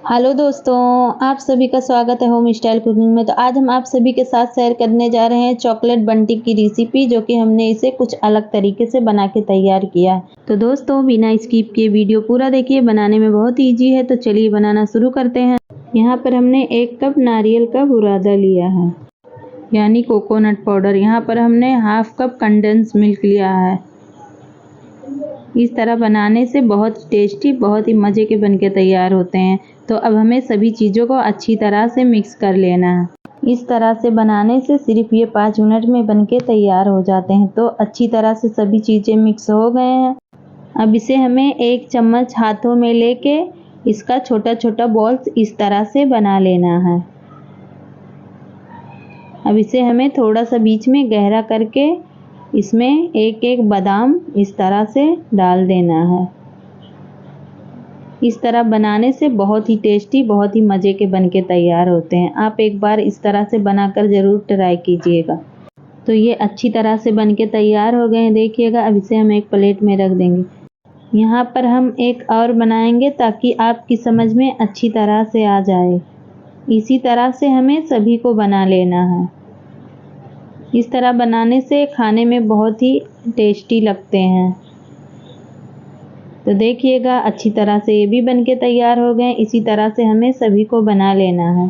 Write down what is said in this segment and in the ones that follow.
Hello दोस्तों, आप सभी का स्वागत है होम स्टाइल कुकिंग में। तो आज हम आप सभी के साथ शेयर करने जा रहे हैं चॉकलेट बंटी की रेसिपी, जो कि हमने इसे कुछ अलग तरीके से बना के तैयार किया है। तो दोस्तों, बिना स्किप किए वीडियो पूरा देखिए, बनाने में बहुत ईजी है। तो चलिए बनाना शुरू करते हैं। यहाँ पर हमने 1 कप नारियल का बुरादा लिया है, यानी कोकोनट पाउडर। यहाँ पर हमने हाफ कप कंडेंस मिल्क लिया है। इस तरह बनाने से बहुत टेस्टी, बहुत ही मज़े के बनके तैयार होते हैं। तो अब हमें सभी चीज़ों को अच्छी तरह से मिक्स कर लेना है। इस तरह से बनाने से सिर्फ ये 5 मिनट में बनके तैयार हो जाते हैं। तो अच्छी तरह से सभी चीज़ें मिक्स हो गए हैं। अब इसे हमें 1 चम्मच हाथों में लेके इसका छोटा छोटा बॉल्स इस तरह से बना लेना है। अब इसे हमें थोड़ा सा बीच में गहरा करके इसमें एक एक बादाम इस तरह से डाल देना है। इस तरह बनाने से बहुत ही टेस्टी, बहुत ही मज़े के बनके तैयार होते हैं। आप एक बार इस तरह से बनाकर ज़रूर ट्राई कीजिएगा। तो ये अच्छी तरह से बनके तैयार हो गए हैं, देखिएगा। अब इसे हम एक प्लेट में रख देंगे। यहाँ पर हम एक और बनाएंगे ताकि आपकी समझ में अच्छी तरह से आ जाए। इसी तरह से हमें सभी को बना लेना है। इस तरह बनाने से खाने में बहुत ही टेस्टी लगते हैं। तो देखिएगा, अच्छी तरह से ये भी बनके तैयार हो गए। इसी तरह से हमें सभी को बना लेना है।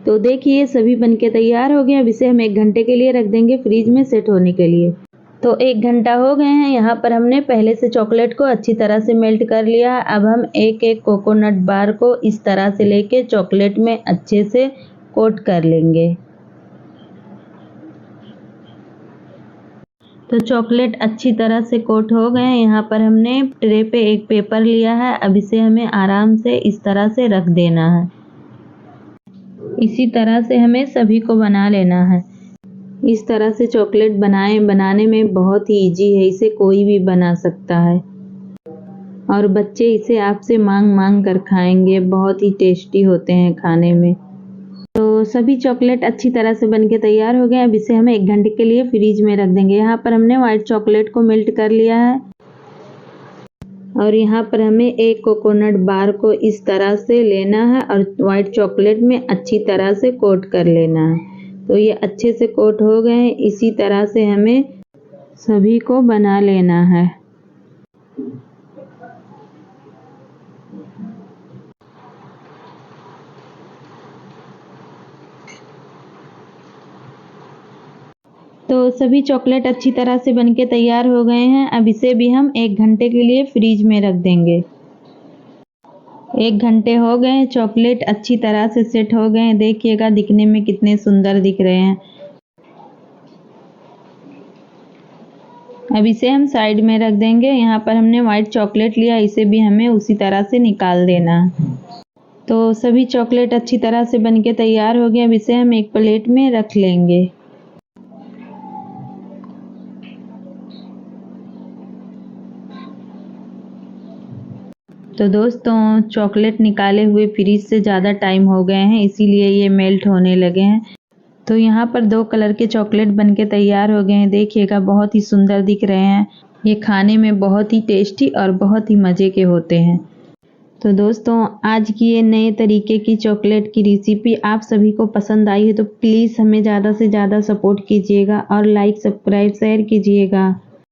तो देखिए, सभी बनके तैयार हो गए। अब इसे हम 1 घंटे के लिए रख देंगे फ्रीज में सेट होने के लिए। तो 1 घंटा हो गए हैं। यहाँ पर हमने पहले से चॉकलेट को अच्छी तरह से मेल्ट कर लिया। अब हम एक एक कोकोनट बार को इस तरह से लेके चॉकलेट में अच्छे से कोट कर लेंगे। तो चॉकलेट अच्छी तरह से कोट हो गए हैं। यहाँ पर हमने ट्रे पे एक पेपर लिया है। अब इसे हमें आराम से इस तरह से रख देना है। इसी तरह से हमें सभी को बना लेना है। इस तरह से चॉकलेट बनाने में बहुत ही इजी है। इसे कोई भी बना सकता है और बच्चे इसे आपसे मांग कर खाएंगे। बहुत ही टेस्टी होते हैं खाने में। तो सभी चॉकलेट अच्छी तरह से बनके तैयार हो गए। अब इसे हमें 1 घंटे के लिए फ्रीज में रख देंगे। यहाँ पर हमने व्हाइट चॉकलेट को मेल्ट कर लिया है और यहाँ पर हमें एक कोकोनट बार को इस तरह से लेना है और व्हाइट चॉकलेट में अच्छी तरह से कोट कर लेना है। तो ये अच्छे से कोट हो गए हैं। इसी तरह से हमें सभी को बना लेना है। तो सभी चॉकलेट अच्छी तरह से बनके तैयार हो गए हैं। अब इसे भी हम 1 घंटे के लिए फ्रीज में रख देंगे। 1 घंटे हो गए हैं। चॉकलेट अच्छी तरह से सेट हो गए हैं। देखिएगा, दिखने में कितने सुंदर दिख रहे हैं। अब इसे हम साइड में रख देंगे। यहाँ पर हमने व्हाइट चॉकलेट लिया, इसे भी हमें उसी तरह से निकाल देना है। तो सभी चॉकलेट अच्छी तरह से बनके तैयार हो गए। अब इसे हम एक प्लेट में रख लेंगे। तो दोस्तों, चॉकलेट निकाले हुए फ्रीज से ज़्यादा टाइम हो गए हैं, इसीलिए ये मेल्ट होने लगे हैं। तो यहाँ पर 2 कलर के चॉकलेट बनके तैयार हो गए हैं। देखिएगा, बहुत ही सुंदर दिख रहे हैं। ये खाने में बहुत ही टेस्टी और बहुत ही मज़े के होते हैं। तो दोस्तों, आज की ये नए तरीके की चॉकलेट की रेसिपी आप सभी को पसंद आई है तो प्लीज़ हमें ज़्यादा से ज़्यादा सपोर्ट कीजिएगा और लाइक, सब्सक्राइब, शेयर कीजिएगा।